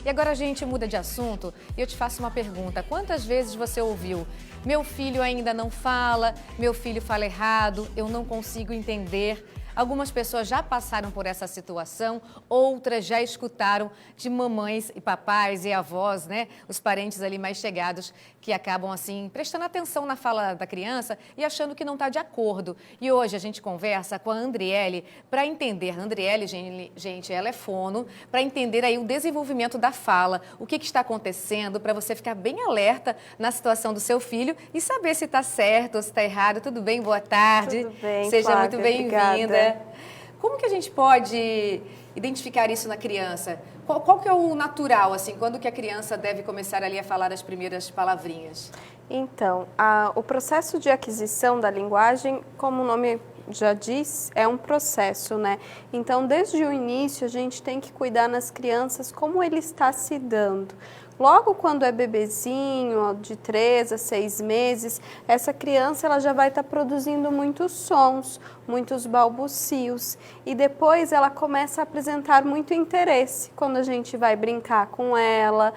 E agora a gente muda de assunto e eu te faço uma pergunta. Quantas vezes você ouviu: meu filho ainda não fala, meu filho fala errado, eu não consigo entender? Algumas pessoas já passaram por essa situação, outras já escutaram de mamães e papais e avós, né? Os parentes ali mais chegados que acabam assim prestando atenção na fala da criança e achando que não está de acordo. E hoje a gente conversa com a Andriele para entender. A Andriele, gente, ela é fono, para entender aí o desenvolvimento da fala, o que está acontecendo, para você ficar bem alerta na situação do seu filho e saber se está certo ou se está errado. Tudo bem? Boa tarde. Tudo bem, Seja Flávia, muito bem-vinda. obrigada. Como que a gente pode identificar isso na criança? Qual que é o natural, assim, quando que a criança deve começar ali a falar as primeiras palavrinhas? Então, o processo de aquisição da linguagem, como o nome já diz, é um processo, né? Então, desde o início, a gente tem que cuidar nas crianças como ele está se dando. Logo quando é bebezinho, de 3 a 6 meses, essa criança ela já vai estar produzindo muitos sons, muitos balbucios. E depois ela começa a apresentar muito interesse. Quando a gente vai brincar com ela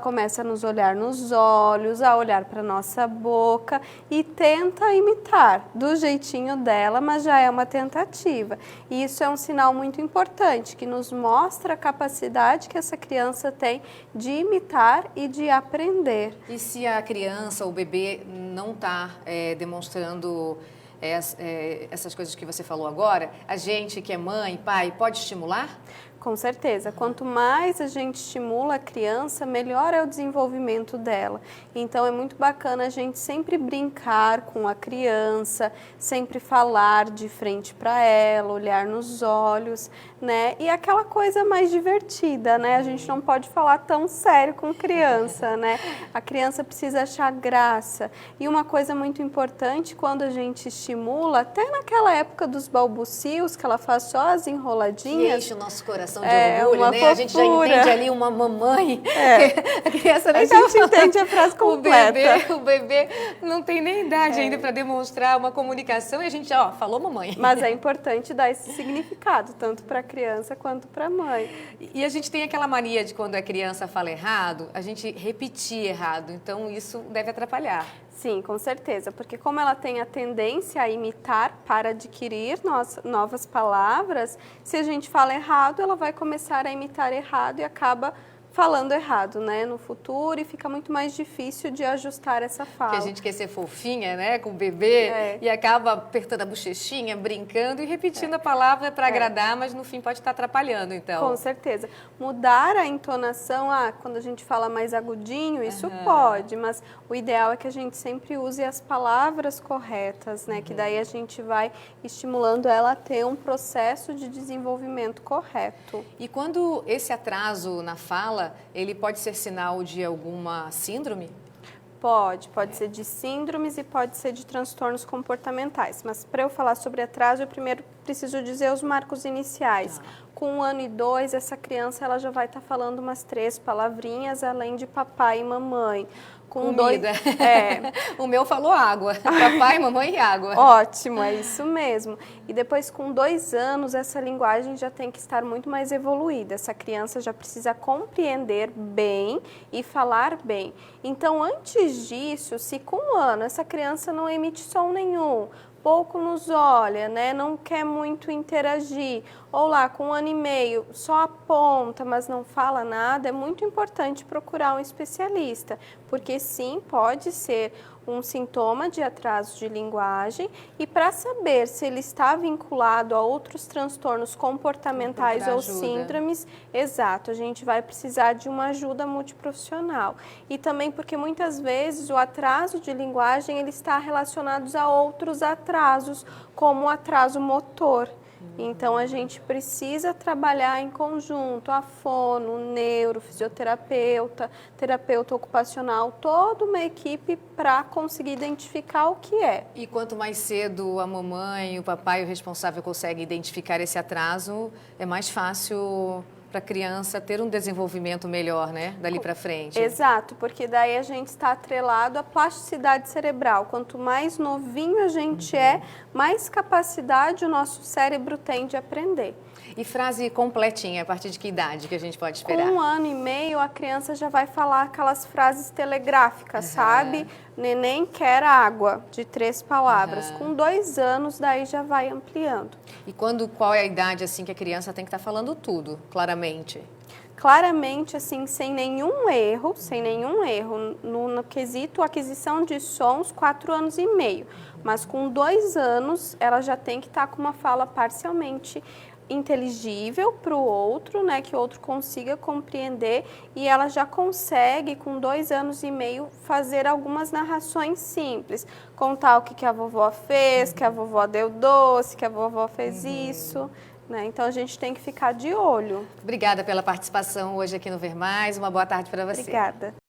começa a nos olhar nos olhos, a olhar para a nossa boca e tenta imitar do jeitinho dela, mas já é uma tentativa. E isso é um sinal muito importante, que nos mostra a capacidade que essa criança tem de imitar e de aprender. E se a criança ou o bebê não está demonstrando essas coisas que você falou agora, a gente que é mãe, pai, pode estimular? Com certeza. Quanto mais a gente estimula a criança, melhor é o desenvolvimento dela. Então, é muito bacana a gente sempre brincar com a criança, sempre falar de frente para ela, olhar nos olhos, né? E aquela coisa mais divertida, né? A gente não pode falar tão sério com criança, né? A criança precisa achar graça. E uma coisa muito importante, quando a gente estimula, até naquela época dos balbucios, que ela faz só as enroladinhas... Que enche o nosso coração de orgulho, né? Fofura. A gente já entende ali uma mamãe. A criança nem a gente entende a frase completa. O bebê não tem nem idade ainda para demonstrar uma comunicação e a gente já, falou mamãe. Mas é importante dar esse significado, tanto para a criança quanto para a mãe. E a gente tem aquela mania de quando a criança fala errado, a gente repetir errado. Então isso deve atrapalhar. Sim, com certeza, porque como ela tem a tendência a imitar para adquirir novas palavras, se a gente fala errado, ela vai começar a imitar errado e acaba falando errado, né, no futuro, e fica muito mais difícil de ajustar essa fala. Porque a gente quer ser fofinha, né, com o bebê, e acaba apertando a bochechinha, brincando e repetindo a palavra para agradar, mas no fim pode estar atrapalhando, então. Com certeza. Mudar a entonação, quando a gente fala mais agudinho, isso pode, mas o ideal é que a gente sempre use as palavras corretas, né, que daí a gente vai estimulando ela a ter um processo de desenvolvimento correto. E quando esse atraso na fala, ele pode ser sinal de alguma síndrome? Pode ser de síndromes e pode ser de transtornos comportamentais. Mas para eu falar sobre atraso, eu primeiro preciso dizer os marcos iniciais. Com 1 ano e 2, essa criança ela já vai estar falando umas 3 palavrinhas, além de papai e mamãe. Com comida. O meu falou água. Papai, mamãe e água. Ótimo, é isso mesmo. E depois, com 2 anos, essa linguagem já tem que estar muito mais evoluída. Essa criança já precisa compreender bem e falar bem. Então, antes disso, se com 1 ano essa criança não emite som nenhum, pouco nos olha, né? Não quer muito interagir, ou lá com 1 ano e meio só aponta, mas não fala nada, é muito importante procurar um especialista, porque sim, pode ser um sintoma de atraso de linguagem, e para saber se ele está vinculado a outros transtornos comportamentais ou síndromes, exato, a gente vai precisar de uma ajuda multiprofissional. E também porque muitas vezes o atraso de linguagem ele está relacionado a outros atrasos, como o atraso motor. Então, a gente precisa trabalhar em conjunto, a fono, o neuro, fisioterapeuta, terapeuta ocupacional, toda uma equipe para conseguir identificar o que é. E quanto mais cedo a mamãe, o papai, o responsável conseguem identificar esse atraso, é mais fácil para a criança ter um desenvolvimento melhor, né, dali para frente. Exato, porque daí a gente está atrelado à plasticidade cerebral. Quanto mais novinho a gente é, mais capacidade o nosso cérebro tem de aprender. E frase completinha, a partir de que idade que a gente pode esperar? Com 1 ano e meio, a criança já vai falar aquelas frases telegráficas, sabe? Neném quer água, de 3 palavras. Com 2 anos, daí já vai ampliando. E qual é a idade assim que a criança tem que estar falando tudo, claramente? Claramente, assim, sem nenhum erro, no quesito aquisição de sons, 4 anos e meio. Mas com 2 anos, ela já tem que estar com uma fala parcialmente inteligível para o outro, né, que o outro consiga compreender, e ela já consegue, com 2 anos e meio, fazer algumas narrações simples, contar o que a vovó fez, que a vovó deu doce, que a vovó fez isso, né? Então a gente tem que ficar de olho. Obrigada pela participação hoje aqui no Ver Mais, uma boa tarde para você. Obrigada.